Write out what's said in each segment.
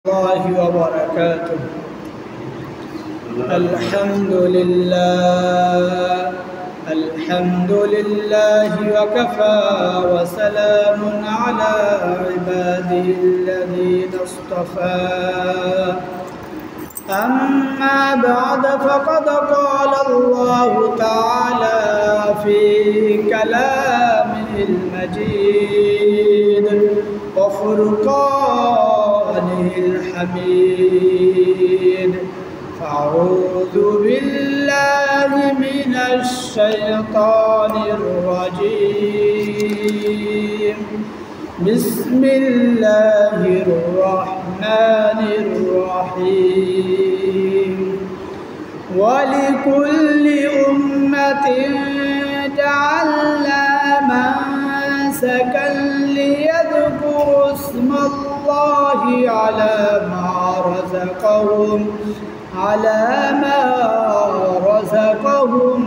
الله وبركاته. الحمد لله وكفى وسلام على عباده الذين اصطفى. أما بعد فقد قال الله تعالى في كلامه المجيد وفرقانه الحميد. أعوذ بالله من الشيطان الرجيم. بسم الله الرحمن الرحيم. ولكل أمة جعلنا منسكا ليذكروا اسم الله على ما رزقهم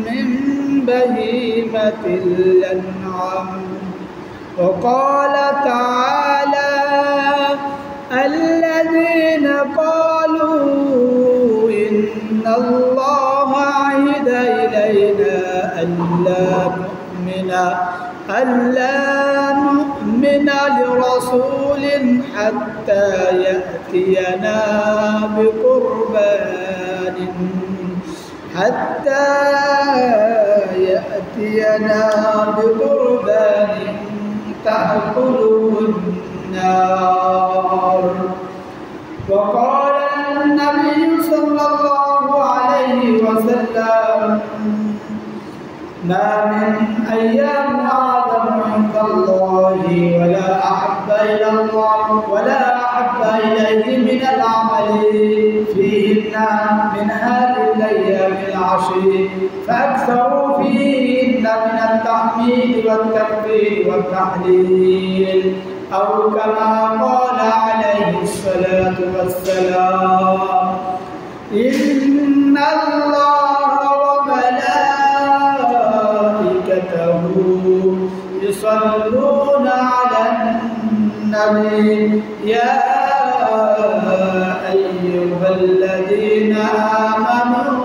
من بهيمة الأنعام. وقال تعالى: الذين قالوا إن الله عهد إلينا ألا نؤمن لرسول حتى يأتينا بقربان تأكله النار. وقال النبي صلى الله عليه وسلم: ما من أيام أعظم عند الله ولا أحب إليه من العمل فيهن من هذه الأيام العشر، فأكثروا فيهن من التحميد والتكبير والتحليل، أو كما قال عليه الصلاة والسلام: إن الله وملائكته يصلون على النبي يا أيها الذين آمنوا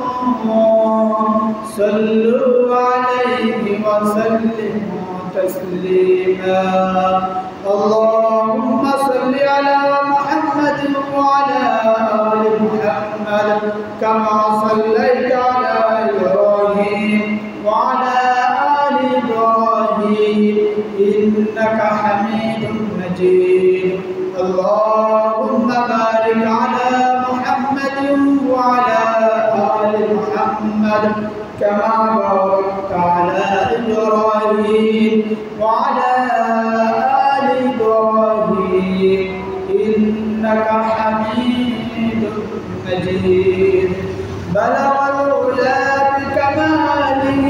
صلوا عليه وسلموا تسليما. اللهم صل على محمد وعلى آل محمد كما صليت على إبراهيم وعلى آل إبراهيم إنك حميد مجيد. اللهم بارك على محمد وعلى آل محمد كما باركت على إبراهيم وعلى آل إبراهيم إنك حميد مجيد. بلغ العلا بكماله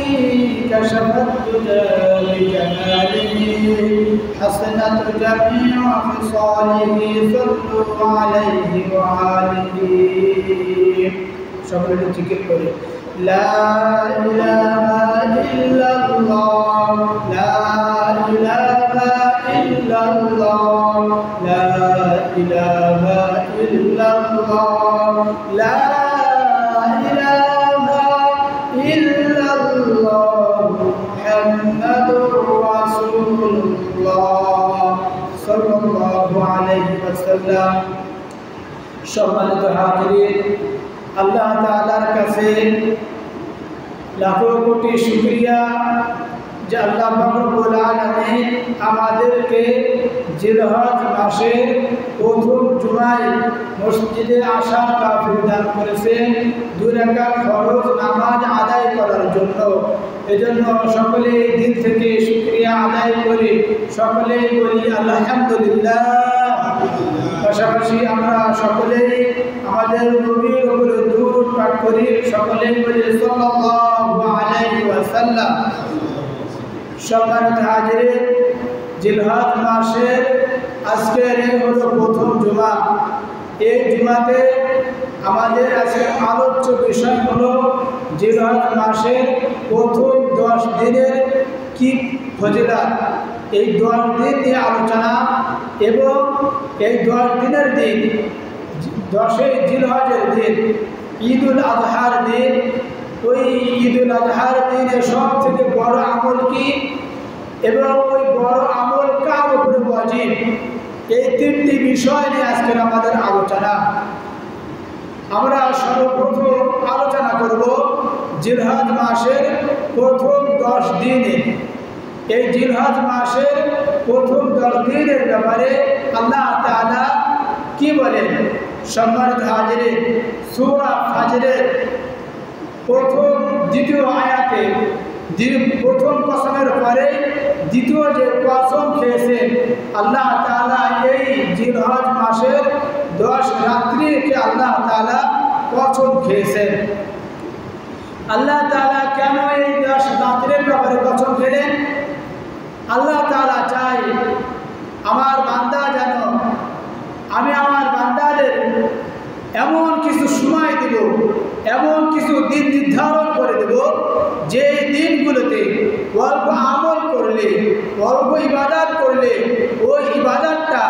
كشف الدجى بكماله حسنت جميع خصاله صلوا عليه وآله. সকলে জিকির করে লা ইলাহা ইল্লাল্লাহ লা ইলাহা ইল্লাল্লাহ লা ইলাহা ইল্লাল্লাহ লা ইলাহা ইল্লাল্লাহ মুহাম্মাদুর রাসূলুল্লাহ সাল্লাল্লাহু আলাইহি ওয়াসাল্লাম। সম্মানিত হাজিরিন, আল্লাহ তাআলার কাছে লাখো কোটি শুকরিয়া যে আল্লাহ পাক রব্বুল আলামিন আমাদেরকে জিলহজ মাসের প্রথম জুমায় মসজিদে আসার তৌফিক দান করেছেন 2 রাকাত ফরজ নামাজ আদায় করার জন্য। এজন্য সকলে দিল থেকে শুকরিয়া আদায় করে সকলে বলি আলহামদুলিল্লাহ। পাশাপাশি আমরা সকলেই আমাদের নবীর উপরে দুরূদ পাঠ করি, সকলে বলি সাল্লাল্লাহু আলাইহি ওয়াসাল্লাম। সম্মানিত হাজিরিন, জিলহজ মাসের আজকের হলো প্রথম জুমা। এই জুমাতে আমাদের আজকে আলোচ্য বিষয় হলো জিলহজ মাসের প্রথম 10 দিনের কি ফজিলত। এই 10 দিন নিয়ে আলোচনা এবং এই 10 দিনের দিন 10 জিলহজের দিন ঈদুল আজহার দিন, ওই ঈদুল আজহার দিনে সব থেকে বড় আমল কি এবং ওই বড় আমল কার উপরে ওয়াজিব, এই 3টি বিষয় নিয়ে আজকের আমাদের আলোচনা। আমরা সর্বপ্রথম আলোচনা করব জিলহজ মাসের প্রথম 10 দিনে। এই জিলহজ মাসের প্রথম 10 দিনের ব্যাপারে আল্লাহ তাআলা কি বলেন? সম্মানিত হাজিরিন, সূরা ফাজরের প্রথম দ্বিতীয় আয়াতে প্রথম কসমের পরে দ্বিতীয় যে কসম খেয়েছেন আল্লাহ তাআলা, এই জিলহজ মাসের 10 রাত্রিকে আল্লাহ তাআলা কসম খেয়েছেন। আল্লাহ তাআলা কেন এই 10 রাত্রির ব্যাপারে কসম খেলেন? আল্লাহ তাআলা চাই আমার বান্দা যেন, আমি আমার বান্দাদের এমন কিছু সময় দেব, এমন কিছু দিন নির্ধারণ করে দেব, যে দিনগুলোতে অল্প আমল করলে, অল্প ইবাদত করলে ওই ইবাদতটা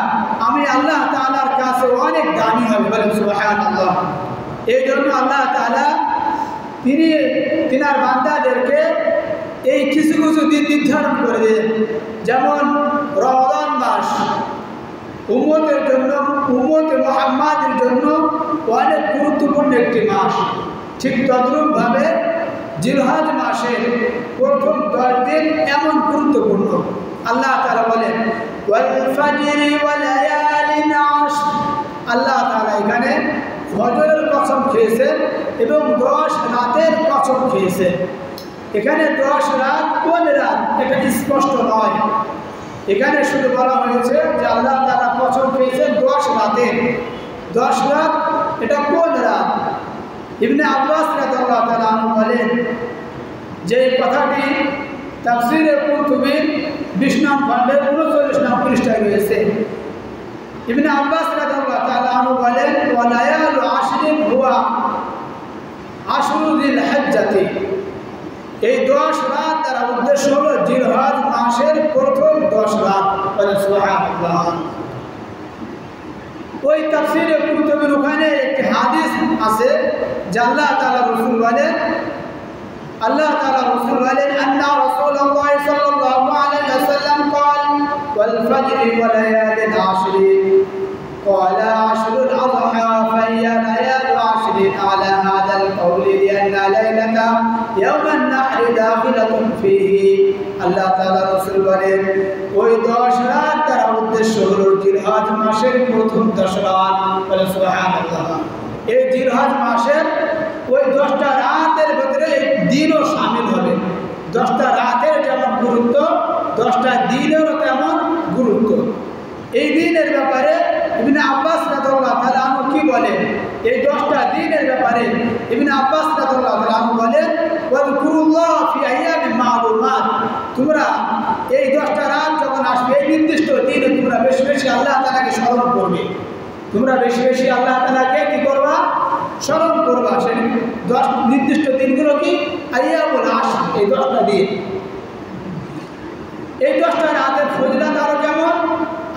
আমি আল্লাহ তাআলার কাছে অনেক দামি হবে। বলেন সুবহানাল্লাহ। এই জন্য আল্লাহ তাআলা তিনার বান্দাদেরকে এই কিছু কিছু দিন নির্ধারণ করে দেন। যেমন রমজান মাস উম্মতের জন্য, উম্মতে মুহাম্মাদের জন্য অনেক গুরুত্বপূর্ণ একটি মাস। ঠিক তদ্রূপভাবে জিলহজ মাসের প্রথম 10 দিন এমন গুরুত্বপূর্ণ। আল্লাহ তাআলা বলেন ওয়াল ফাজরি ওয়া লায়ালিন আশর। আল্লাহ তাআলা এখানে ফজরের কসম খেয়েছেন এবং 10 রাতের কসম খেয়েছেন। এখানে 10 রাত কোন রাত এটা স্পষ্ট নয়, এখানে শুধু বলা হয়েছে যে আল্লাহ তাআলা কসম খেয়েছেন 10 রাতের। 10 রাত এটা কোন রাত? ইবনে আব্বাস রাদিয়াল্লাহু তাআলা আনহু বলেন যে কথাটি তাফসীরে কুরতুবীর 20 নং খণ্ডের 39 নং পৃষ্ঠায় রয়েছে। ইবনে আব্বাস রাদিয়াল্লাহু তাআলা আনহু বলেন ওয়া লায়ালু আশরিন হুয়া আশরু যিল হজ্জাতি। এই 10 রাত তার উদ্দেশ্য হলো জিলহজ মাসের প্রথম 10 রাত। বলেন সুবহানাল্লাহ। ওই তাফসীরে কুরতুবীর ওখানে একটি হাদিস আছে যে আল্লাহ তাআলা রাসূল বলেন, আল্লাহ তাআলা রাসূল বলেন আন্না রাসূলুল্লাহ সাল্লাল্লাহু আলাইহি ওয়াসাল্লাম قال والفجر وليال عشر قال عشر الأضحى فهي ليال عشر على هذا القول لأن ليلة يوم النحر داخلة فيه। আল্লাহ তাআলা রাসূল বলেন ওই 10 রাত তার উদ্দেশ্য হলো জিলহজ মাসের প্রথম 10 রাত। বলে সুবহানাল্লাহ। এই জিলহজ মাসের ওই 10টা রাতের ভিতরে দিনও শামিল হবে। 10টা রাতের যেমন গুরুত্ব, 10টা দিনেরও তেমন গুরুত্ব। এই দিনের ব্যাপারে ইবনে আব্বাস রাদিয়াল্লাহু তাআলা আনহু কি বলেন? এই 10টা দিনের ব্যাপারে ইবনে আব্বাস রাদিয়াল্লাহু তাআলা আনহু বলেন ওয়াজকুরুল্লাহ ফি আইয়ামিন মা'লুমাত। তোমরা এই 10টা রাত যখন আসবে এই নির্দিষ্ট দিনে তোমরা বেশি বেশি আল্লাহ তাআলাকে স্মরণ করবে। তোমরা বেশি বেশি আল্লাহ তাআলাকে কি করবা? স্মরণ করবা। সেই 10 নির্দিষ্ট দিনগুলো কি? আইয়ামুল আশর, এই 10টা দিন। এই 10টা রাতের ফজিলত আরো কেমন?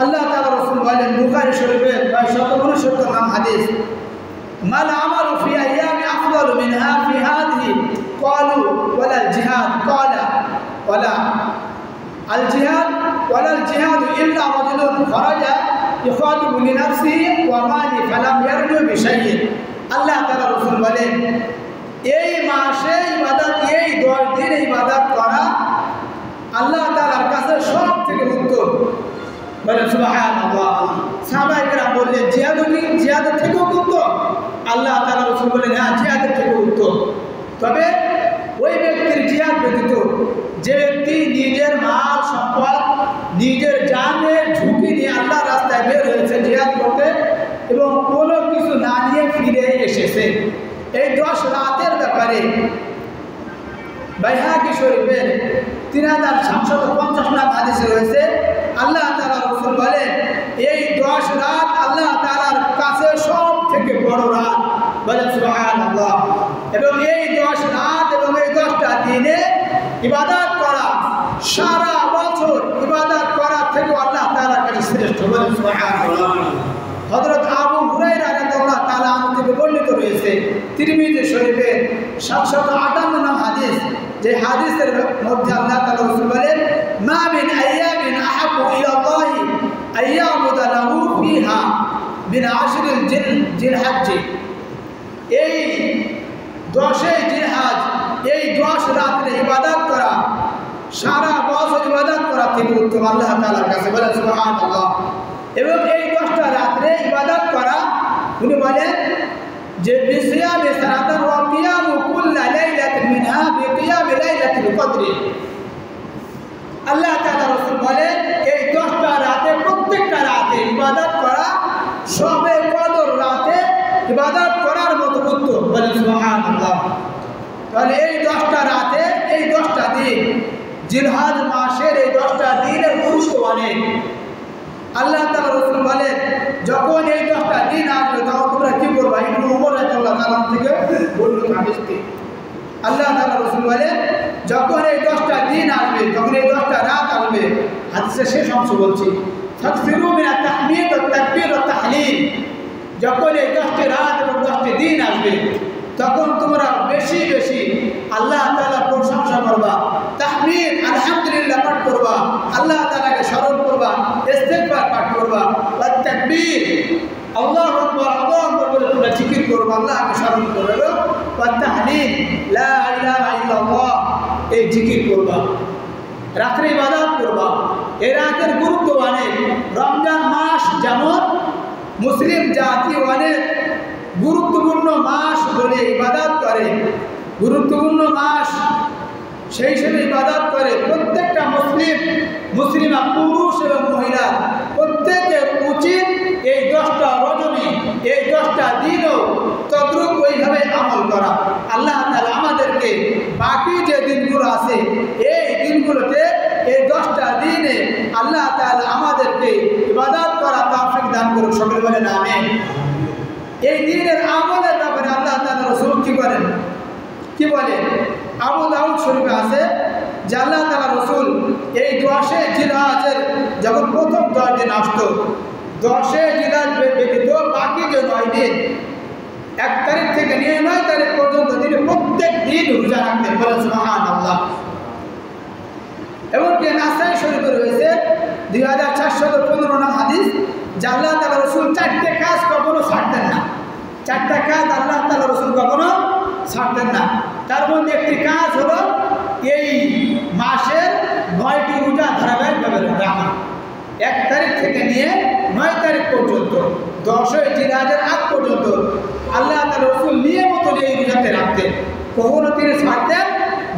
আল্লাহ তাআলা রাসূল বলেন বুখারী শরীফের 269 নং হাদিস, মাল আমালু ফি আইয়ামি আফদালু মিনহা ফি হাদিহি ক্বালু ওয়ালা জিহাদ ক্বালা ওয়ালা আল জিহাদ ওয়ালা আল জিহাদ ইল্লা রাজুলুন খারাজা ইখাতিবু লিনাফসিহি ওয়া মালি ফালাম ইয়ারজু বিশাইইন। আল্লাহ তাআলা রাসূল বলেন এই মাসে ইবাদত, এই 10 দিন ইবাদত করা আল্লাহ তাআলার কাছে সব থেকে উত্তম। বলেন সুবহানাল্লাহ। সাহাবায়ে কেরাম বললেন জিহাদ কি? জিহাদের থেকেও উত্তম? আল্লাহ তাআলা রাসূল বলেন হ্যাঁ, জিহাদের থেকেও উত্তম। তবে ওই ব্যক্তির জিহাদ ব্যতীত যে ব্যক্তি নিজের মাল সম্পদ, নিজের জানের ঝুঁকি নিয়ে আল্লাহর রাস্তায় বের হয়েছে জিহাদ করতে এবং কোনো কিছু না নিয়ে ফিরে এসেছে। এই 10 রাতের ব্যাপারে বাইহাকি শরীফের 3750 নং হাদিসে রয়েছে আল্লাহ তাআলা রাসূল বলেন এই 10 রাত আল্লাহ তাআলার কাছে সব থেকে বড় রাত। বলেন সুবহানাল্লাহ। এবং এই 10 রাত এবং এই 10টা দিনে ইবাদত করা, সারা বছর ইবাদত থেকে আল্লাহ তাআলার কাছে শ্রেষ্ঠ। বলেন সুবহানাল্লাহ। হযরত আবু হুরায়রা রাদিয়াল্লাহু তাআলা আনহু থেকে বর্ণিত রয়েছে তিরমিজি শরীফে 758 নং হাদিস, যে হাদিসের মধ্যে আল্লাহ তাআলা রাসূল বলেন, মা মিন আইয়ামিন আহাব্বু ইলাল্লাহি আইয়ামুদা লাহু ফিহা মিন আশরিল জিলহজ, এই 10 জিলহজ, এই 10 রাতে ইবাদত করা সারা বছর ইবাদত করা থেকে উত্তম আল্লাহ তাআলার কাছে। বলেন সুবহানাল্লাহ। এবং এই 10টা রাতে ইবাদত করা, উনি বলেন যে বিসিয়ামে সারাতান ওয়া কিয়ামু কুল্লা লাইলাতিন মিনহা বিকিয়ামি লাইলাতিল কদর। আল্লাহ তাআলা রাসূল বলেন এই 10টা রাতে, প্রত্যেকটা রাতে ইবাদত করা সবে কদর রাতে ইবাদত করার মতো উত্তম। বলেন সুবহানাল্লাহ। তাহলে এই 10টা রাতে, এই 10টা দিন, জিলহজ মাসের এই 10টা দিনের গুরুত্ব অনেক। আল্লাহ তাআলা রাসূল বলেন যখন এই 10টা দিন আসবে তখন তোমরা কি করবা? ইবনে উমর রাদিয়াল্লাহু তাআলা থেকে বর্ণিত হাদিসটি আল্লাহ তাআলা রাসূল বলেন যখন এই 10টা দিন আসবে, যখন এই 10টা রাত আসবে, হাদিসের শেষ অংশ বলছি, ফাকসিরু মিনাত তাহমিদ ওয়াত তাকবীর ওয়াত তাহলিল, যখন এই 10টি রাত এবং 10টি দিন আসবে তখন তোমরা বেশি বেশি আল্লাহ তাআলার প্রশংসা করবা, তাহমিদ আলহামদুলিল্লাহ পাঠ করবা, আল্লাহ তাআলাকে স্মরণ করবা, ইস্তিগফার পাঠ করবা, ওয়াত তাকবীর আল্লাহু আকবার আল্লাহু আকবার বলে তোমরা জিকির করবা, আল্লাহকে স্মরণ করবে, ওয়াত তাহলিল লা ইলাহা ইল্লাল্লাহ এই জিকির করবা, রাত্রে ইবাদত করবা। এই রাতের গুরুত্ব অনেক। রমজান মাস যেমন মুসলিম জাতি অনেক গুরুত্বপূর্ণ মাস বলে ইবাদত করে, গুরুত্বপূর্ণ মাস সেই হিসেবে ইবাদত করে। প্রত্যেকটা মুসলিমা পুরুষ এবং মহিলা প্রত্যেকের উচিত এই 10টা রজনী, এই 10টা দিনও তদ্রুপ ওইভাবে আমল করা। আল্লাহ তাআলা আমাদেরকে বাকি যে দিনগুলো আছে এই দিনগুলোতে, এই 10টা দিনে আল্লাহ তাআলা আমাদেরকে ইবাদত করা তৌফিক দান করুন। সকলে বলেন আমিন। এই দিনের আমলের ব্যাপারে আল্লাহ তাআলা রাসূল কি করেন, কি বলে? আবু দাউদ শরীফে আছে যে আল্লাহ তাআলা রাসূল এই 10 জিলহজের যখন প্রথম 10 দিন আসতো, 10 জিলহজ ব্যতীত বাকি যে 9 দিন, 1 তারিখ থেকে নিয়ে 9 তারিখ পর্যন্ত তিনি প্রত্যেক দিন রোজা রাখতেন। বলেন সুবহানাল্লাহ। এবং নাসাই শরীফে রয়েছে 2415 নং হাদিস যে আল্লাহ তাআলা রাসূল 4টে কাজ কখনো ছাড়তেন না। 4টা কাজ আল্লাহ তাআলা রাসূল কখনো ছাড়তেন না। তার মধ্যে একটি কাজ হলো এই মাসের 9টি রোজা ধারাবাহিকভাবে রাখা, 1 তারিখ থেকে নিয়ে 9 তারিখ পর্যন্ত, 10 জিলহজের আগ পর্যন্ত আল্লাহ তাআলা রাসূল নিয়মিত এই রোজাতে রাখতেন, কখনো তিনি ছাড়তেন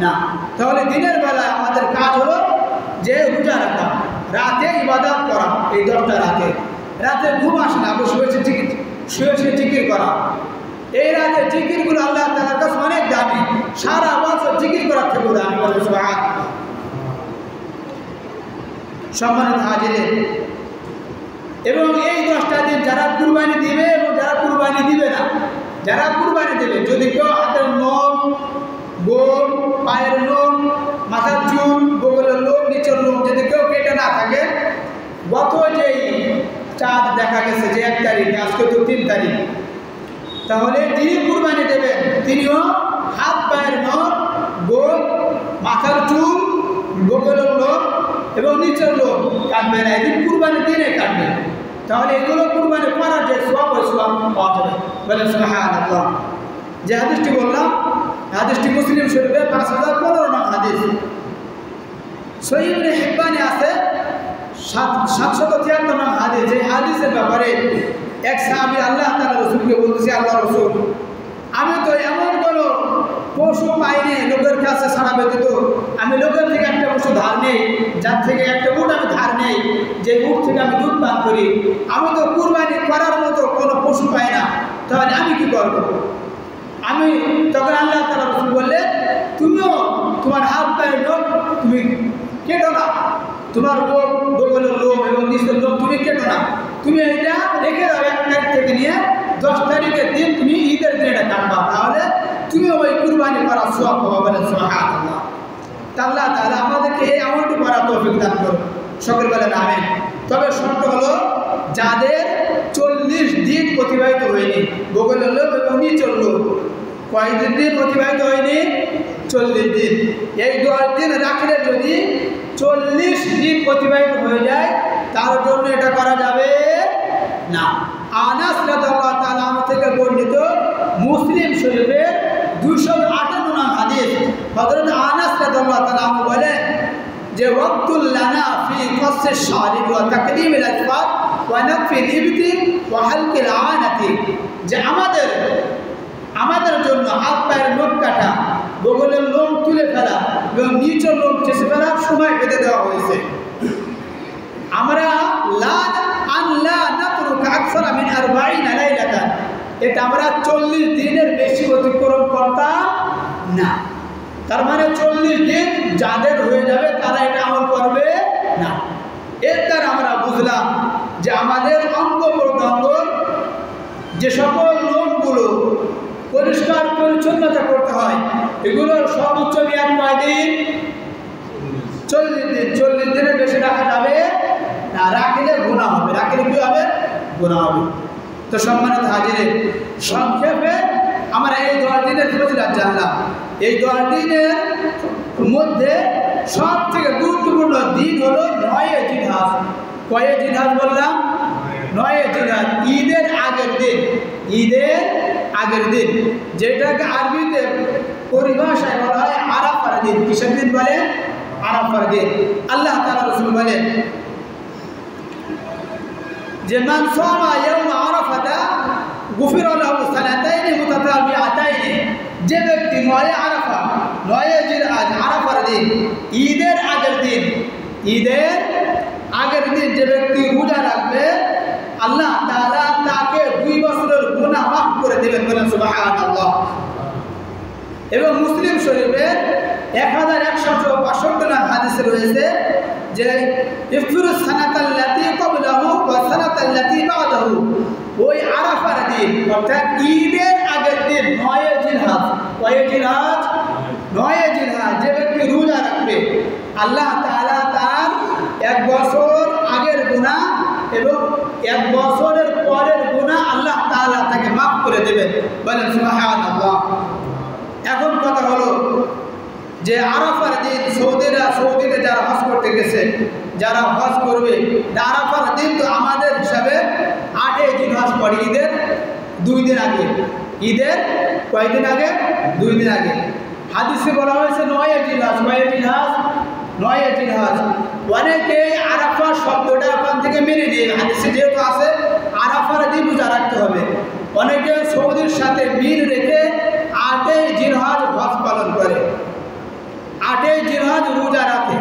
না। তাহলে দিনের বেলা আমাদের কাজ হলো যে রোজা রাখা, রাতে ইবাদত করা। এই 10টা রাতে, রাতে ঘুম আসে না, শুয়ে জিকির করা। এই রাতে জিকিরগুলো আল্লাহ তাআলার কাছে অনেক দামি, সারা বছর জিকির করার থেকে দামি। বলে সুবহানাল্লাহ। সম্মানিত হাজিরিন, এবং এই 10টা দিন যারা কুরবানি দিবে এবং যারা কুরবানি দিবে না, যারা কুরবানি দেবে, যদি কেউ হাতের নখ, গোল, পায়ের নখ, মাথার চুল, বগলের লোম, নিচের লোম যদি কেউ কেটে না থাকে, গত যেই চাঁদ দেখা গেছে যে 1 তারিখ, আজকে তো 3 তারিখ, তাহলে যিনি কুরবানি দেবেন তিনিও হাত পায়ের নখ, গোল, মাথার চুল, বগলের লোম এবং নিচের লোম কাটবে না। এদিন কুরবানি দিনে কাটবে। তাহলে এগুলো কুরবানি করার যে সওয়াব, ওই সওয়াব পাওয়া যাবে। বলেন সুবহানাল্লাহ। যে হাদিসটি বললাম, হাদিসটি মুসলিম শরীফে 5015 নং হাদিস। সহিহ ইবনে হিব্বানে আছে 773 নং হাদিস। এই হাদিসের ব্যাপারে এক সাহাবী আল্লাহ তাআলা রাসূলকে বলতেছে, আল্লাহ রাসূল, আমি তো এমন কোনো পশু পাইনি লোকের কাছে ছাড়া ব্যতীত, আমি লোকের থেকে একটা পশু ধার নেই, যার থেকে একটা উট আমি ধার নেই, যে উট থেকে আমি দুধ পান করি, আমি তো কুরবানি করার মতো কোনো পশু পাই না, তাহলে আমি কি করব? আমি তখন আল্লাহ তাআলা রাসূল বললেন, তুমিও তোমার হাত পায়ের লোম তুমি কেটো না, তোমার বগলের লোম এবং নিচের লোম তুমি কেটো না, তুমি এটা রেখে দাও। 1 তারিখ থেকে নিয়ে 10 তারিখের দিন তুমি ঈদের দিন এটা কাটবা, তাহলে তুমি ওই কুরবানি করার সওয়াব পাবা। বলেন সুবহানাল্লাহ। আল্লাহ তাআলা আমাদেরকে এই আমলটি করার তৌফিক দান করুন। সকল বলেন আমিন। তবে শর্ত হলো যাদের 40 দিন অতিবাহিত হয়নি, বগলের লোক এবং নিচের লোক কয়দিন দিন অতিবাহিত হয়নি? 40 দিন। এই 10 দিন রাখলে যদি 40 দিন অতিবাহিত হয়ে যায় তার জন্য এটা করা যাবে না। আনাস রাদিয়াল্লাহু তাআলা আনহু থেকে বর্ণিত মুসলিম শরীফের 258 নং হাদিস, হযরত আনাস রাদিয়াল্লাহু তাআলা আনহু বলেন যে ওয়াক্তুল লানা ফি কসস শারিব ওয়া তাকদিমিল আসফার ওয়া নাফিল ইবতি ওয়া হালকিল আনাতি, যে আমাদের জন্য হাত পায়ের নখ কাটা, বগলের লোম তুলে ফেলা এবং নিচের লোম চেষে ফেলার সময় বেঁধে দেওয়া হয়েছে। আমরা এটা আমরা 40 দিনের বেশি অতিক্রম করতাম না। তার মানে 40 দিন যাদের হয়ে যাবে তারা এটা আমল করবে না। এর দ্বারা আমরা বুঝলাম যে আমাদের অঙ্গ প্রত্যঙ্গর যে সকল লোমগুলো পরিষ্কার পরিচ্ছন্নতা করতে হয় এগুলোর সর্বোচ্চ মেয়াদ কয় দিন? 40 দিন। 40 দিনের বেশি রাখা যাবে না, রাখলে গুনাহ হবে। রাখলে কি হবে? গুনাহ হবে। তো সম্মানিত হাজির, সংক্ষেপে আমরা এই 10 দিনের ফজিলত জানলাম। এই 10 দিনের মধ্যে সব থেকে গুরুত্বপূর্ণ দিন হলো 9 জিলহজ। কয় জিলহজ বললাম? 9 জিলহজ, ঈদের আগের দিন। ঈদের আগের দিন, যেটাকে আরবিতে পরিভাষায় বলা হয় আরাফার দিন। কিসের দিন বলে? আরাফার দিন। আল্লাহ তাআলা রাসূল বলেন যে মান সামা ইয়াউম আরাফাতা গুফিরা লাহু সানাতাইন মুতাতাবিআতাইন, যে ব্যক্তি 9 আরাফা 9 জিলহজ আরাফার দিন ঈদের আগের দিন, ঈদের আগের দিন যে ব্যক্তি রোজা রাখবে আল্লাহ তাআলা তাকে 2 বছরের গুনাহ মাফ করে দেবেন। বলেন সুবহানাল্লাহ। এবং মুসলিম শরীফের 1162 নং হাদিসে রয়েছে যে ইফতিরুস সানাতাল্লাতি ক্বাবলাহু ওয়া সানাতাল্লাতি বাদাহু, ওই আরাফার দিন অর্থাৎ ঈদের আগের দিন 9 জিলহজ, কয় জিলহজ? 9 জিলহজ যে ব্যক্তি রোজা রাখবে আল্লাহ তাআলা তার 1 বছর আগের গুনাহ এবং 1 বছরের পরের গুনাহ আল্লাহ তাআলা তাকে মাফ করে দেবেন। বলেন সুবহানাল্লাহ। এখন কথা হলো যে আরাফার দিন সৌদিতে যারা হজ করতে গেছে, যারা হজ করবে, আরাফার দিন তো আমাদের হিসাবে 8 জিলহজ পড়ে, ঈদের 2 দিন আগে। ঈদের কয়দিন আগে? 2 দিন আগে। হাদিসে বলা হয়েছে 9 জিলহজ। কয় জিলহজ? 9 জিলহজ। অনেকে আরাফা শব্দটা ওখান থেকে মেনে নিয়ে, হাদিসে যেহেতু আছে আরাফার দিন রোজা রাখতে হবে, অনেকে সৌদির সাথে মিল রেখে 8 জিলহজ হজ পালন করে, 8 জিলহজ রোজা রাখে।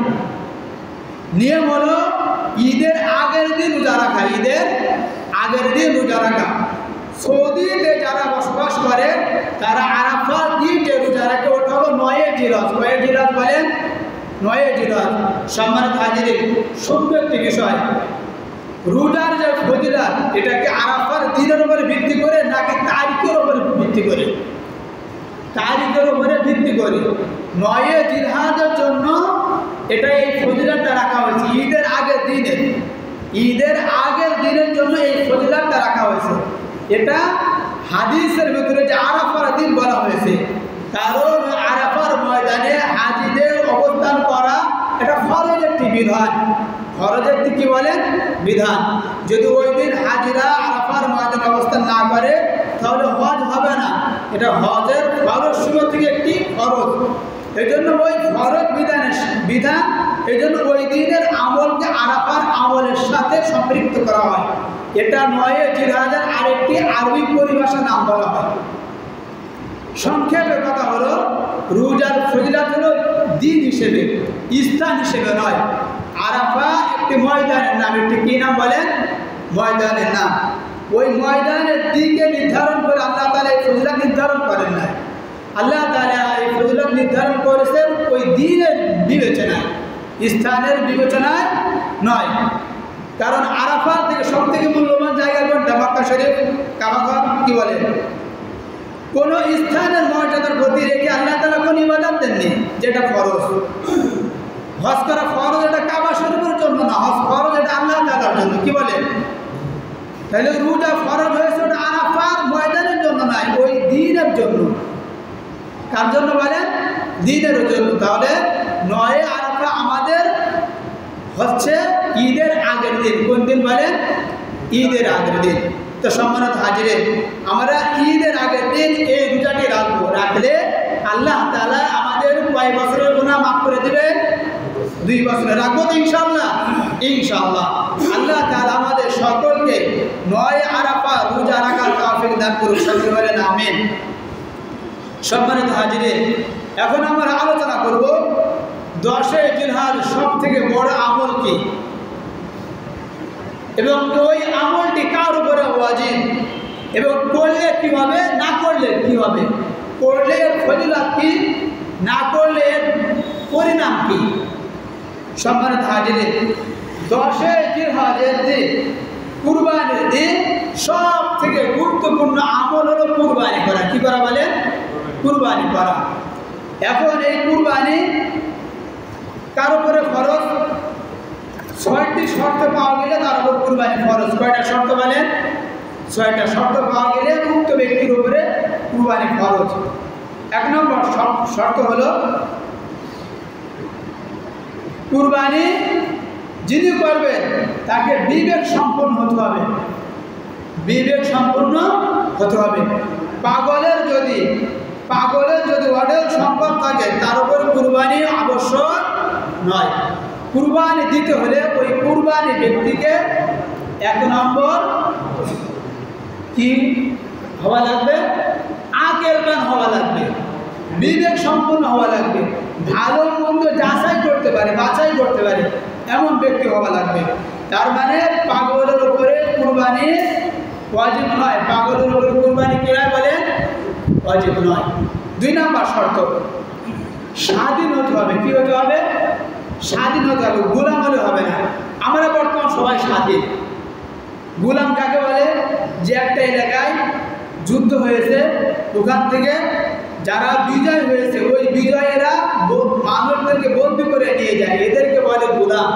নিয়ম হলো ঈদের আগের দিন রোজা রাখা, ঈদের আগের দিন রোজা রাখা। সৌদিতে যারা বসবাস করে তারা আরাফার দিন যে রোজা রাখে ওটা হলো 9 জিলহজ। কয় জিলহজ বলেন? 9 জিলহজ। সম্মানিত হাজিরিন, সুন্দর একটি বিষয়, রোজার যে ফজিলত এটাকে আরাফার দিনের উপরে ভিত্তি করে নাকি তারিখের উপরে ভিত্তি করে? তারিখের উপরে ভিত্তি করে। 9 জিলহজের জন্য এটা এই ফজিলতটা রাখা হয়েছে, ঈদের আগের দিনে, ঈদের আগের দিনের জন্য এই ফজিলতটা রাখা হয়েছে। এটা হাদিসের ভিতরে যে আরাফার দিন বলা হয়েছে, কারণ আরাফার ময়দানে হাজিদের অবস্থান করা এটা ফরজ একটি বিধান। ফরজ একটি কি বলেন? বিধান। যদি ওই দিন হাজিরা আরাফার ময়দানে অবস্থান না করে তাহলে হজ হবে না। এটা হজের ফরজ সমূহ থেকে একটি ফরজ। এই জন্য ওই ফরজ বিধান, এই জন্য ওই দিনের আমলকে আরাফার আমলের সাথে সম্পৃক্ত করা হয়। এটা 9 জিলহজের আরেকটি আরবি পরিভাষা নাম বলা হয়। সংক্ষেপে কথা হলো রোজার ফজিলত হলো দিন হিসেবে, স্থান হিসেবে নয়। আরাফা একটি ময়দানের নাম। একটি কি নাম বলেন? ময়দানের নাম। ওই ময়দানের দিকে নির্ধারণ করে আল্লাহ তাআলা এই ফজিলত নির্ধারণ করেন না। আল্লাহ তাআলা এই ফজিলত নির্ধারণ করেছেন ওই দিনের বিবেচনায়, স্থানের বিবেচনায় নয়। কারণ আরাফা থেকে সব থেকে মূল্যবান জায়গা কোনটা? মক্কা শরীফ, কাবা ঘর। কি বলে? কোন স্থানের মর্যাদার প্রতি রেখে আল্লাহ তাআলা কোন ইবাদত দেননি যেটা ফরজ। হজ করা ফরজ, এটা কাবা শরীফের জন্য জন্য না, হজ ফরজ এটা আল্লাহ তাআলার জন্য। কি বলে? তাহলে রোজা ফরজ হয়েছে ওটা আরাফার ময়দানের জন্য নয়, ওই দিনের জন্য। কার জন্য বলেন? দিনের জন্য। তাহলে 9 আরাফা আমাদের হচ্ছে ঈদের আগের দিন। কোন দিন বলেন? ঈদের আগের দিন। তো সম্মানিত হাজিরে, আমরা ঈদের আগের দিন এই রোজাটি রাখবো। রাখলে আল্লাহ তাআলা আমাদের কয় বছরের গুনাহ মাফ করে দিবেন? 2 বছরের। রাখবো তো ইনশাআল্লাহ? ইনশাআল্লাহ। আল্লাহ তাআলা আমাদের সকলকে 9 আরাফা রোজা রাখার তৌফিক দান করুন। সকলে বলেন আমিন। সম্মানিত হাজিরে, এখন আমরা আলোচনা করব 10 জিলহজ সব থেকে বড় আমল কি, এবং ওই আমলটি কার উপরে ওয়াজিব, এবং করলে কি হবে, না করলে কি হবে, করলে এর ফজিলত কি, না করলে এর পরিণাম কি। সম্মানিত হাজিরে, 10 জিলহজের দিন, কুরবানির দিন, সব থেকে গুরুত্বপূর্ণ আমল হলো কুরবানি করা। কি করা বলেন? কুরবানি করা। এখন এই কুরবানি কার উপরে ফরজ? 6টি শর্ত পাওয়া গেলে তার উপর কুরবানি ফরজ। কয়টা শর্ত বলেন? 6টা শর্ত পাওয়া গেলে উক্ত ব্যক্তির উপরে কুরবানি ফরজ। 1 নম্বর শর্ত হলো কুরবানি যিনি করবেন তাকে বিবেক সম্পন্ন হতে হবে। বিবেক সম্পন্ন হতে হবে। পাগলের যদি অঢেল সম্পদ থাকে তার উপর কুরবানি আবশ্যক নয়। কুরবানি দিতে হলে ওই কুরবানি ব্যক্তিকে 1 নম্বর কি হওয়া লাগবে? আকলবান হওয়া লাগবে, বিবেক সম্পন্ন হওয়া লাগবে, ভালো মন্দ বাছাই করতে পারে এমন ব্যক্তি হওয়া লাগবে। তার মানে পাগলের উপরে কুরবানি ওয়াজিব নয়। পাগলের উপরে কুরবানি কি নয় বলেন? ওয়াজিব নয়। 2 নম্বর শর্ত, স্বাধীন হতে হবে। কি হতে হবে? স্বাধীন হতে হবে, গোলাম হলে হবে না। আমরা বর্তমান সবাই স্বাধীন। গোলাম কাকে বলে? যে একটা এলাকায় যুদ্ধ হয়েছে, ওখান থেকে যারা বিজয় হয়েছে ওই বিজয়েরা মানুষদেরকে বন্দী করে নিয়ে যায়, এদেরকে বলে গোলাম।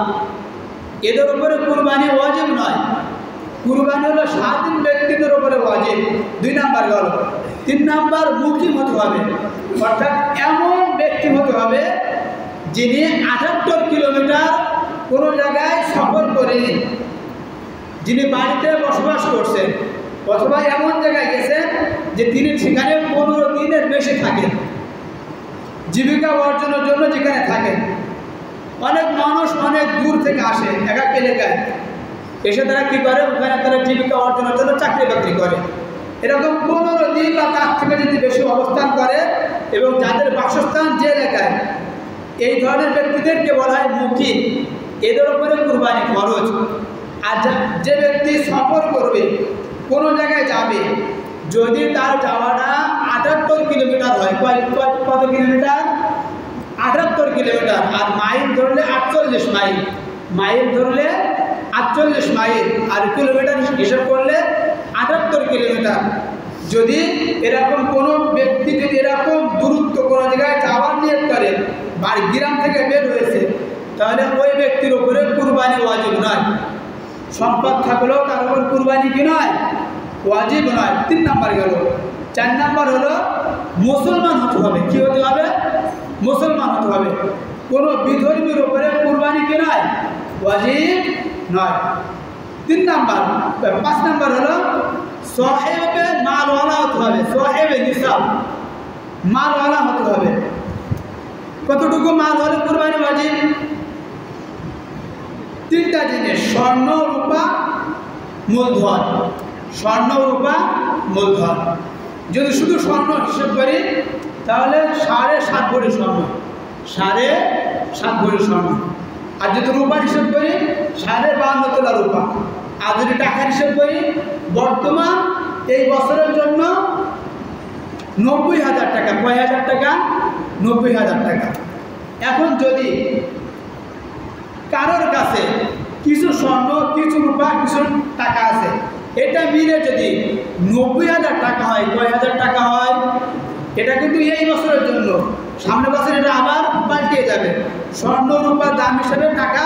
এদের উপরে কুরবানি ওয়াজিব নয়। কুরবানি হলো স্বাধীন ব্যক্তিদের উপরে ওয়াজিব। 2 নম্বর গেল। 3 নম্বর মুকিম হতে হবে, অর্থাৎ এমন ব্যক্তি হতে হবে যিনি 78 কিলোমিটার কোনো জায়গায় সফর করেনি, যিনি বাড়িতে বসবাস করছেন, অথবা এমন জায়গায় গেছেন যে তিনি সেখানে 15 দিনের বেশি থাকেন, জীবিকা অর্জনের জন্য যেখানে থাকেন। অনেক মানুষ অনেক দূর থেকে আসে এক এক এলাকায়, এসে তারা কী করে, ওখানে তারা জীবিকা অর্জনের জন্য চাকরি বাকরি করে। এরকম 15 দিন বা তার থেকে যদি বেশি অবস্থান করে এবং যাদের বাসস্থান যে এলাকায়, এই ধরনের ব্যক্তিদেরকে বলা হয় মুকিম। এদের উপরে কুরবানি ফরজ। আর যে ব্যক্তি সফর করবে, কোনো জায়গায় যাবে, যদি তার যাওয়াটা 78 কিলোমিটার হয়, কত কিলোমিটার? 78 কিলোমিটার। আর মাইল ধরলে 48 মাইল, মাইল ধরলে 48 মাইল, আর কিলোমিটার হিসাব করলে 78 কিলোমিটার। যদি এরকম কোনো ব্যক্তি যদি এরকম দূরত্ব কোনো জায়গায় যাওয়ার নিয়ত করে, বাড়ি গ্রাম থেকে বের হয়েছে, তাহলে ওই ব্যক্তির উপরে কুরবানি ওয়াজিব নয়। সম্পদ থাকলেও তার উপর কুরবানি কি নয়? ওয়াজিব নয়। 3 নম্বর গেল। 4 নম্বর হলো মুসলমান হতে হবে। কি হতে হবে? মুসলমান হতে হবে। কোনো বিধর্মীর উপরে কুরবানি কি নয়? ওয়াজিব নয়। 3 নম্বর। 5 নম্বর হলো সাহেবে মালওয়ালা হতে হবে। সাহেবে নিসাব, মালওয়ালা হতে হবে। কতটুকু মাল হলে কুরবানি ওয়াজিব? 3টা জিনিস: স্বর্ণ, রূপা, মূলধন। স্বর্ণ, রূপা, মূলধন। যদি শুধু স্বর্ণ হিসেব করি তাহলে 7.5 ভরি স্বর্ণ, 7.5 ভরি স্বর্ণ। আর যদি রূপা হিসেব করি 52.5 তোলা রূপা। আর যদি টাকার হিসেব করি, বর্তমান এই বছরের জন্য 90,000 টাকা। কয় হাজার টাকা? 90,000 টাকা। এখন যদি কারোর কাছে কিছু স্বর্ণ, কিছু রূপা, কিছু টাকা আছে, এটা মিলে যদি 90,000 টাকা হয়, কয় হাজার টাকা হয়? এটা কিন্তু এই বছরের জন্য, সামনের বছর এটা আবার পাল্টে যাবে। স্বর্ণ রূপার দাম হিসেবে টাকা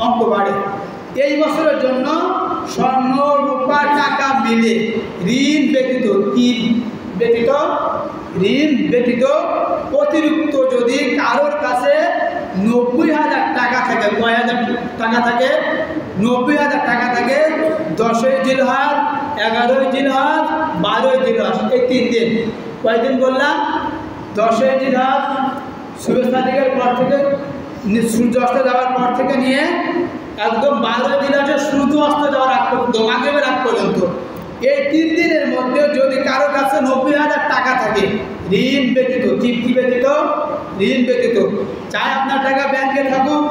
অঙ্ক বাড়ে। এই বছরের জন্য স্বর্ণ রূপা টাকা মিলে ঋণ ব্যতীত, কি ব্যতীত, ঋণ ব্যতীত অতিরিক্ত যদি কারোর কাছে 90,000 টাকা থাকে, কয় হাজার টাকা থাকে, 90,000 টাকা থাকে, 10ই জিলহজ, 11ই জিলহজ, 12ই জিলহজ, এই 3 দিন। কয়দিন বললাম? 10ই জিলহজ শুভেচ্ছা দিকের পর থেকে, সূর্য অস্ত যাওয়ার পর থেকে নিয়ে একদম 12ই জিলহজের সূর্য অস্ত যাওয়ার আগ পর্যন্ত, মাগরিবের আগ পর্যন্ত, এই 3 দিনের মধ্যে যদি কারো কাছে 90,000 টাকা থাকে ঋণ ব্যতীত, কি ব্যতীত? ঋণ ব্যতীত। চাই আপনার টাকা ব্যাংকে থাকুক,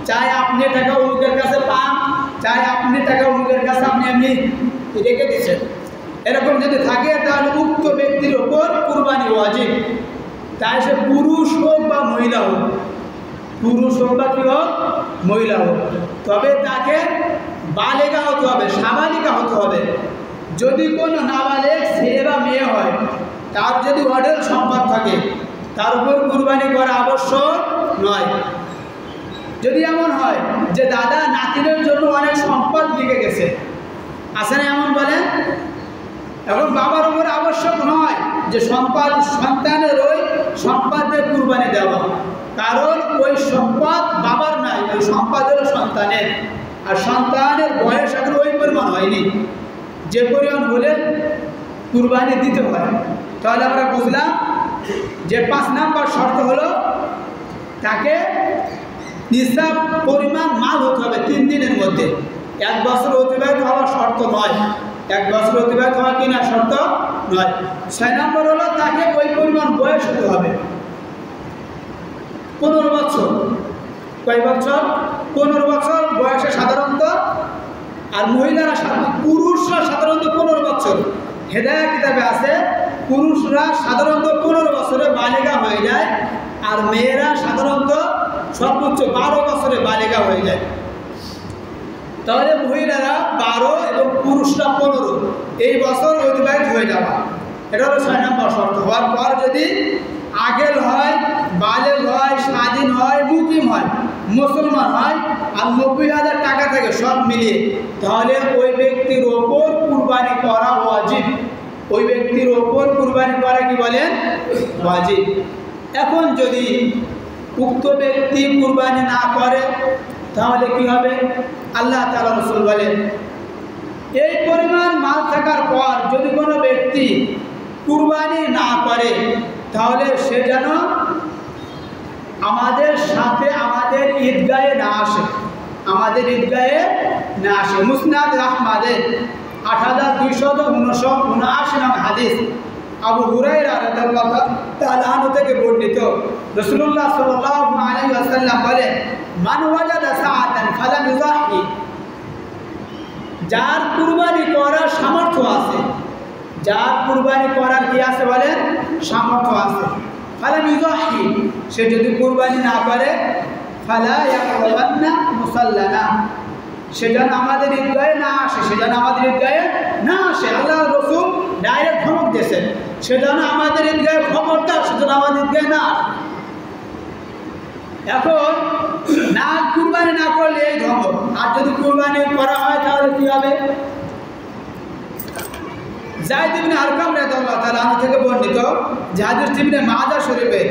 চাই আপনি টাকা অমুকের কাছে পান, চাই আপনি টাকা অমুকের কাছে আপনি এমনি রেখে দিচ্ছেন, এরকম যদি থাকে তাহলে উক্ত ব্যক্তির ওপর কুরবানি ওয়াজিব। তাই সে পুরুষ হোক বা মহিলা হোক, পুরুষ হোক বা কি হোক, মহিলা হোক, তবে তাকে বালেগা হতে হবে, সাবালিকা হতে হবে। যদি কোনো নাবালেগ ছেলে বা মেয়ে হয়, তার যদি অঢেল সম্পদ থাকে, তার উপর কুরবানি করা আবশ্যক নয়। যদি এমন হয় যে দাদা নাতিনের জন্য অনেক সম্পদ লিখে গেছে, আছে না এমন বলেন? এখন বাবার উপর আবশ্যক নয় যে সম্পদ, সন্তানের ওই সম্পদের কুরবানি দেওয়া, কারণ ওই সম্পদ বাবার নাই, ওই সম্পদ হলো সন্তানের, আর সন্তানের বয়স এখন ওই পরিমাণ হয়নি যে পরিমাণ হলে কুরবানি দিতে হয়। তাহলে আমরা বুঝলাম যে 5 নম্বর শর্ত হলো তাকে নিসাব পরিমাণ মাল হতে হবে 3 দিনের মধ্যে। 1 বছর অতিবাহিত হওয়ার শর্ত নয়, 1 বছর অতিবাহিত হওয়া কিনা শর্ত নয়। 6 নম্বর হলো তাকে ওই পরিমাণ বয়স হতে হবে, 15 বছর। কয় বছর? 15 বছর বয়সে সাধারণত, আর মহিলারা, পুরুষরা সাধারণত 15 বছর। হেদায়া কিতাবে আছে পুরুষরা সাধারণত 15 বছরে বালিগা হয়ে যায়, আর মেয়েরা সাধারণত সর্বোচ্চ 12 বছরে বালিগা হয়ে যায়। তাহলে মহিলারা 12 এবং পুরুষরা 15 এই বছর অতিবাহিত হয়ে যাওয়া, এটা হলো 6 নম্বর শর্ত। হওয়ার পর যদি আগেল হয়, বালেগ হয়, স্বাধীন হয়, মুকিম হয়, মুসলমান হয়, আর 90,000 টাকা থাকে সব মিলিয়ে, তাহলে ওই ব্যক্তির ওপর কুরবানি করা ওয়াজিব। ওই ব্যক্তির ওপর কুরবানি করা কি বলেন? ওয়াজিব। এখন যদি উক্ত ব্যক্তি কুরবানি না করে তাহলে কি হবে? আল্লাহ তাআলা রাসূল বলেন, এই পরিমাণ মাল থাকার পর যদি কোনো ব্যক্তি কুরবানি না করে তাহলে সে যেন আমাদের সাথে আমাদের ঈদগাহে না আসে, আমাদের ঈদগাহে না আসে। মুসনাদ আহমদের 8279 নং হাদিস, আবু হুরায়রা রাদিয়াল্লাহু তাআলা আনহু থেকে বর্ণিত, রাসূলুল্লাহ সাল্লাল্লাহু আলাইহি ওয়াসাল্লাম বলেন, মান ওয়াজাদা সাআতান ফালাম ইউযাহি, যার কুরবানি করার সামর্থ্য আছে, যার কুরবানি করার কি আছে বলেন? সামর্থ্য আছে, ফালাম ইউযাহি, সে যদি কুরবানি না করে, ফালা ইয়াকরাবান্না মুসাল্লানা, সে যেন আমাদের ঈদগাহে না আসে, সে যেন আমাদের ঈদগাহে না আসে। আল্লাহ রাসূল ডাইরেক্ট ধমক দিয়েছেন, সে যেন আমাদের ঈদগাহে, খবরদার সে যেন আমাদের ঈদগাহে না আসে। এখন না কুরবানি না করলে এই ধমক, আর যদি কুরবানি করা হয় তাহলে কি হবে? যায়েদ ইবনে আরকাম রাদিয়াল্লাহু তাআলা আনহু থেকে বর্ণিত, যে হাদিস ইবনে মাজাহ শরীফে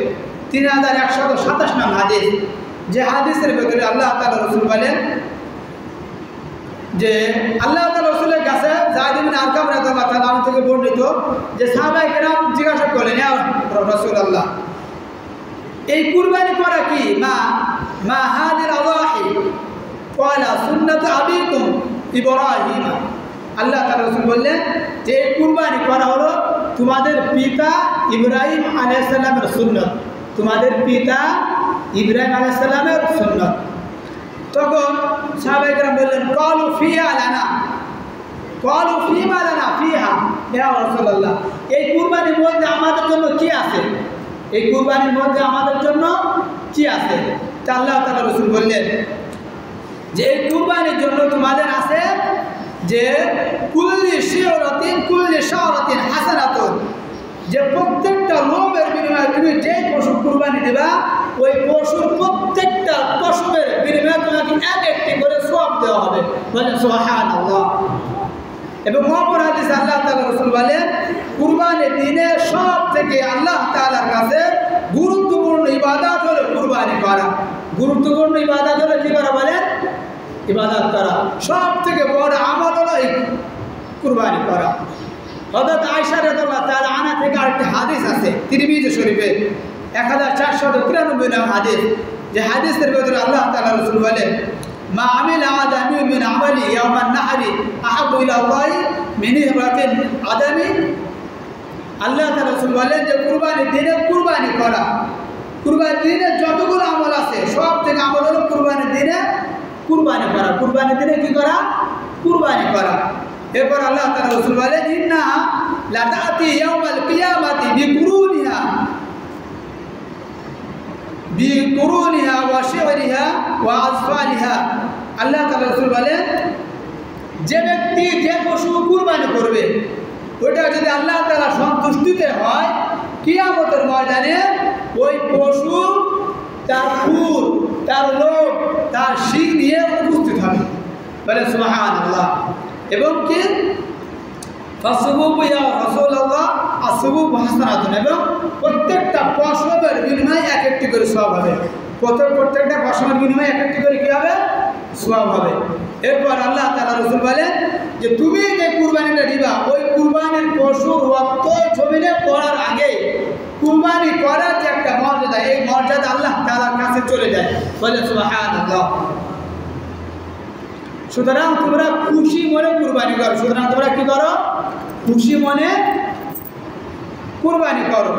3127 নং হাদিস, যে হাদিসের ভিতরে আল্লাহ তাআলা রাসূল বলেন যে আল্লাহ তাআলা রাসূলের কাছে যায়েদ ইবনে আরকাম রাদিয়াল্লাহু তাআলা আনহু থেকে বর্ণিত যে সাহাবায়ে কেরাম জিজ্ঞাসা করলেন, ইয়া রাসূলুল্লাহ, এই কুরবানি করা কি? মা হাদিল আযাহি, ক্বালা সুন্নাতু আবিকুম ইব্রাহিম। আল্লাহ তাআলা রাসূল বললেন যে এই কুরবানি করা হলো তোমাদের পিতা ইব্রাহিম আলাইহিস সালামের সুন্নাত, তোমাদের পিতা ইব্রাহিম আলাইহিস সালামের সুন্নাত। তখন সাহাবায়ে কেরাম বললেন, ক্বালু ফিহা লানা, ক্বালু ফিমা লানা ফিহা ইয়া রাসূলুল্লাহ, এই কুরবানির মধ্যে আমাদের জন্য কি আছে? এই কুরবানির মধ্যে আমাদের জন্য কি আছে? তা আল্লাহ তাআলা রাসূল বললেন যে এই কুরবানির জন্য তোমাদের আছে যে কুল্লি শাওরাতিন হাসানাতুন, যে প্রত্যেকটা লোমের বিনিময়ে তুমি যেই পশু কুরবানি দেবা, ওই পশুর প্রত্যেকটা পশুর বিনিময়ে তোমাকে 1 একটি করে দেওয়া হবে। বলেন সুবহানাল্লাহ। এবং অপর হাদিসে আল্লাহ তাআলা রাসূল বলেন কুরবানির দিনে সব থেকে আল্লাহ তাআলার কাছে গুরুত্বপূর্ণ ইবাদত হলো কুরবানি করা। গুরুত্বপূর্ণ ইবাদত হলো কি করা? বলেন ইবাদত করা। সব থেকে বড় আমল হলো এই কুরবানি করা। হযরত আয়েশা রাদিয়াল্লাহু তাআলা আনহা থেকে আরেকটি হাদিস আছে তিরমিজি শরীফে 1493 নম্বর হাদিস, যে হাদিসের ভিতরে আল্লাহ তাআলা রাসূল বলেন মা আমিলা আদামি মিন আমালি ইয়াওমান নাহরি আহাব্বু ইলা আল্লাহি মিন ইহরাতিল আদামি। আল্লাহ তাআলা রাসূল বলেন যে কুরবানির দিনে কুরবানি করা, কুরবানির দিনে যতগুলো আমল আছে সব থেকে আমল হলো কুরবানির দিনে কুরবানি করা। কুরবানির দিনে কি করা? কুরবানি করা। এরপর আল্লাহ তাআলা রাসূল বলেন ইন্না লাতাতি ইয়াউমাল কিয়ামাতি বিকুরুনিহা ওয়া শি'রিহা ওয়া আজফালিহা। আল্লাহ তাআলা রাসূল বলেন যে ব্যক্তি যে পশু কুরবানি করবে ওটা যদি আল্লাহ তাআলা সন্তুষ্টিতে হয় কিয়ামতের ময়দানে ওই পশু তার খুর, তার লোম, তার শিং নিয়ে উপস্থিত হবে। বলে সুবহানাল্লাহ। এবং কি ফাসবুবু ইয়া রাসূলুল্লাহ আসবুবু হাসানাতুন, এবং প্রত্যেকটা পশমের বিনিময়ে এক একটি করে সওয়াব হবে। প্রত্যেকটা পশমের বিনিময়ে এক একটি করে কি হবে? সওয়াব হবে। এরপর আল্লাহ তাআলা রাসূল বলেন যে তুমি যে কুরবানিটা দিবা ওই কুরবানির পশুর রক্ত জমিনে পড়ার আগে কুরবানি করার যে একটা মর্যাদা, এই মর্যাদা আল্লাহ তাআলার কাছে চলে যায়। বলে সুবহানাল্লাহ। সুতরাং তোমরা খুশি মনে কুরবানি করো। সুতরাং তোমরা কি করো? খুশি মনে কুরবানি করো।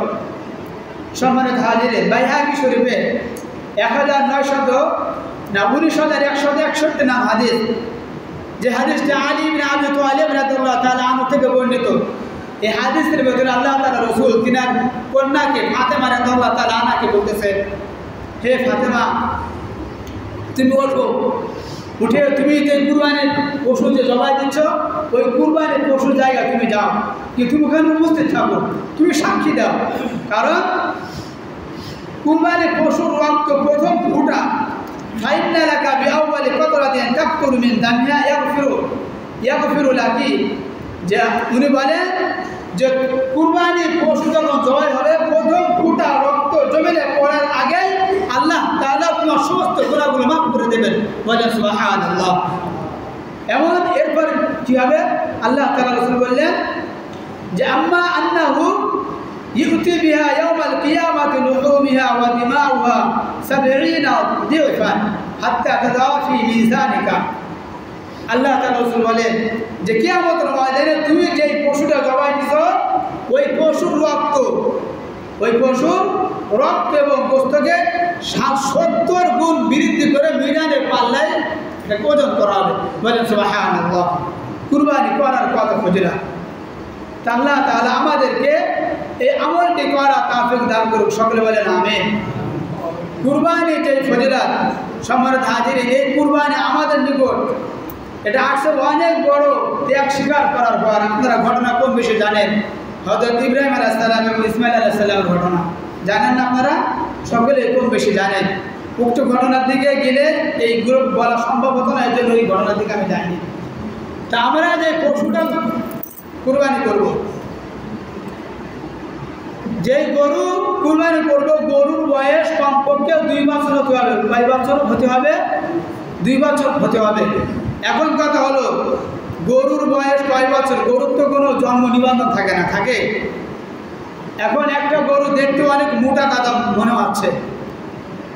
সম্মানিত হাজিরিন, বাইহাকি শরীফে 1961 নাম হাদিস, যে হাদিসটি আলী ইবনে আবি তালিব রাদিয়াল্লাহু তাআলা আনহু থেকে বর্ণিত। এই হাদিসের ভিতরে আল্লাহ তাআলা রাসূল তিনার কন্যাকে ফাতেমা রাদিয়াল্লাহু তাআলা আনহাকে বলতেছেন, হে ফাতেমা, তুমি ওঠো, উঠে তুমি যে কুরবানির পশু যে জবাই দিচ্ছ ওই কুরবানির পশুর জায়গা তুমি যাও, কি তুমি ওখানে উপস্থিত থাকো, তুমি সাক্ষী দাও। কারণ কুরবানির পশুর রক্ত প্রথম ফুটা ফাইন্না লাকা বিআউয়ালি কতরাতিন তাকতুরু মিন দামিহা ইয়াগফিরু লাকি। যে উনি বলেন যে কুরবানির পশু যখন জবাই হবে প্রথম ফুটা রক্ত জমিনে পড়ার আগে আল্লাহ তাআলা তোমার সমস্ত গুনাহগুলো মাফ করে দেবেন। বলেন সুবহানাল্লাহ। এমন এরপর কি হবে? আল্লাহ তাআলা রাসূল বললেন যে আম্মা আন্নাহু ইউতি বিহা ইয়াউমাল কিয়ামাতি লুহুমিহা ওয়া দিমাউহা 70 দিওফান হাত্তা তাদাওয়া ফি মিজানিকা। আল্লাহ তাআলা রাসূল বলেন যে কিয়ামতের ময়দানে তুমি যেই পশুটা জবাই দিছো ওই পশুর রক্ত এবং গোশতকে 70 গুণ বৃদ্ধি করে মিজানের পাল্লায় এটা ওজন করা হবে। বলেন সুবহানাল্লাহ। কুরবানি করার কত ফজিলত! আল্লাহ তাআলা আমাদেরকে এই আমলটি করা তৌফিক দান করুক। সকলে বলেন আমিন। কুরবানি যে ফজিলত, সম্মানিত হাজিরিন, এই কুরবানি আমাদের নিকট এটা আসছে অনেক বড় ত্যাগ স্বীকার করার পর। আপনারা ঘটনা কম বেশি জানেন, হযরত ইব্রাহিম আলাইহিস সালাম এবং ইসমাঈল আলাইহিস সালামের ঘটনা জানেন না? আপনারা সকলে কম বেশি জানেন। উক্ত ঘটনার দিকে গেলে এই গ্রুপ বলা সম্ভব হতো না, এই জন্য এই ঘটনার দিকে আমি যাইনি। তা আমরা যে পশুটা কুরবানি করব, যেই গরু কুরবানি করব গরুর বয়স কমপক্ষে 2 বছর হতে হবে। কয় বছর হতে হবে? 2 বছর হতে হবে। এখন কথা হলো গরুর বয়স কয় বছর? গরুর তো কোনো জন্ম নিবন্ধন থাকে না, থাকে? এখন একটা গরু দেখতে অনেক মোটা তাজা মনে হচ্ছে,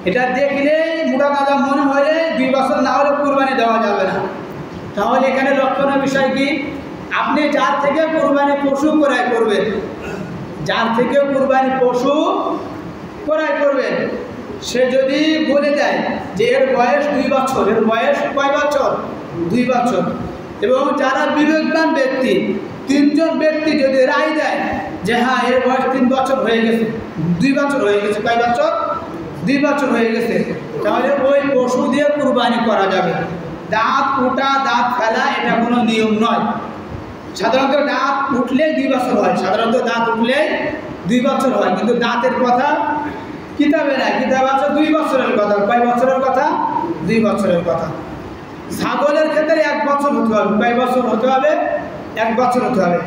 এটা দেখলেই মোটা তাজা মনে হলে 2 বছর না হলে কুরবানি দেওয়া যাবে না। তাহলে এখানে লক্ষণীয় বিষয় কি? আপনি যার থেকে কুরবানি পশু ক্রয় করবেন, যার থেকে কুরবানি পশু ক্রয় করবেন, সে যদি বলে দেয় যে এর বয়স 2 বছর, এর বয়স কয় বছর? 2 বছর। এবং যারা বিবেকবান ব্যক্তি 3 জন ব্যক্তি যদি রায় দেয় যে হ্যাঁ এর বয়স 3 বছর হয়ে গেছে, 2 বছর হয়ে গেছে, কয় বছর? 2 বছর হয়ে গেছে, তাহলে ওই পশু দিয়ে কুরবানি করা যাবে। দাঁত ওঠা দাঁত ফেলা এটা কোনো নিয়ম নয়। সাধারণত দাঁত উঠলে 2 বছর হয়, সাধারণত দাঁত উঠলে 2 বছর হয়, কিন্তু দাঁতের কথা কিতাবে নাই। কিতাব আছে 2 বছরের কথা। কয় বছরের কথা? 2 বছরের কথা। ছাগলের ক্ষেত্রে 1 বছর হতে হবে। কয় বছর হতে হবে? 1 বছর হতে হবে।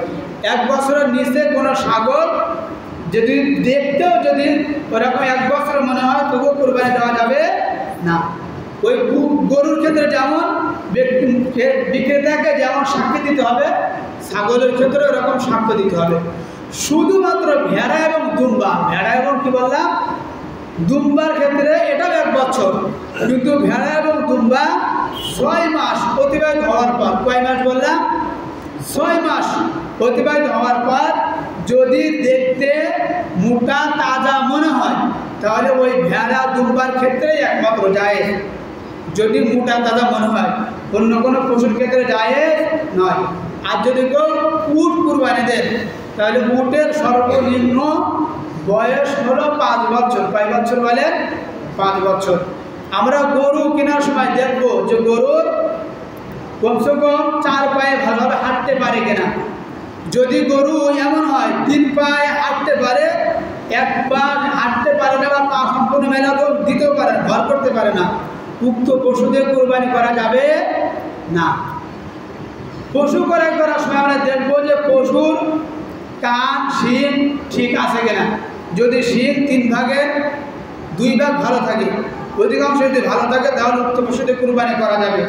1 বছরের নিচে কোনো ছাগল যদি দেখতেও যদি ওরকম 1 বছর মনে হয় তবুও কুরবানি দেওয়া যাবে না। ওই গরুর ক্ষেত্রে যেমন বিক্রেতাকে যেমন সাক্ষ্য দিতে হবে, ছাগলের ক্ষেত্রে ওরকম সাক্ষ্য দিতে হবে। শুধুমাত্র ভেড়া এবং দুম্বা, ভেড়া এবং কি বললাম, দুম্বার ক্ষেত্রে এটাও 1 বছর, কিন্তু ভেড়া এবং দুম্বা 6 মাস অতিবাহিত হওয়ার পর, কয় মাস বললাম? 6 মাস অতিবাহিত হওয়ার পর যদি দেখতে মোটা তাজা মনে হয় তাহলে ওই ভেড়া দুম্বার ক্ষেত্রেই একমাত্র জায়েজ। যদি মোটা তাজা মনে হয়, অন্য কোনো পশুর ক্ষেত্রে জায়েজ নয়। আর যদি কেউ উট কুরবানি দেন তাহলে উটের সর্বনিম্ন বয়স হলো 5 বছর। কয় বছর বলে? 5 বছর। আমরা গরু কেনার সময় দেখবো যে গরুর কমসে কম 4 পায়ে ভালোভাবে হাঁটতে পারে কিনা। যদি গরু এমন হয় 3 পায়ে হাঁটতে পারে, 1 পা হাঁটতে পারে না বা পা সম্পূর্ণ মেলা তো দিতেও পারে, ভর করতে পারে না, উক্ত পশুদের কোরবানি করা যাবে না। পশু ক্রয় করার সময় আমরা দেখবো যে পশুর কান শিং ঠিক আছে কিনা। যদি শিং 3 ভাগের 2 ভাগ ভালো থাকে, অধিকাংশ যদি ভালো থাকে তাহলে উক্ত পশুদের কোরবানি করা যাবে।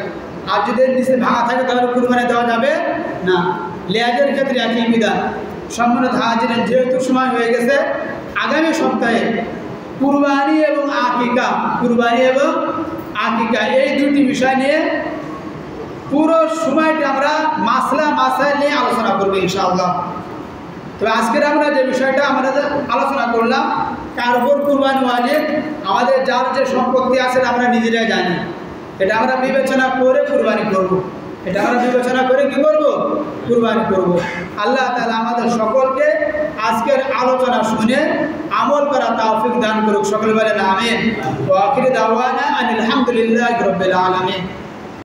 আর যদি নিচে ভাঙা থাকে তাহলে কুরবানি দেওয়া যাবে না। লেয়াজের ক্ষেত্রে একই বিধান। সম্মানিত হাজিরিন, যেহেতু সময় হয়ে গেছে, আগামী সপ্তাহে কুরবানি এবং আকিকা, কুরবানি এবং আকিকা এই দুটি বিষয় নিয়ে পুরো সময়টা আমরা মাসাইল নিয়ে আলোচনা করবো ইনশাআল্লাহ। তো আজকের আমরা যে বিষয়টা আমরা আলোচনা করলাম, কার উপর কুরবানি ওয়াজিব, আমাদের যার যে সম্পত্তি আছে আমরা নিজেরাই জানি। এটা আমরা বিবেচনা করে কুরবানি করব। এটা আমরা বিবেচনা করে কি করব? কুরবানি করব। আল্লাহ তাআলা আমাদের সকলকে আজকের আলোচনা শুনে আমল করা তৌফিক দান করুক। সকলে বলেন আমিন। ওয়া আখিরু দাওয়ানা আনিল হামদুলিল্লাহি রাব্বিল আলামিন।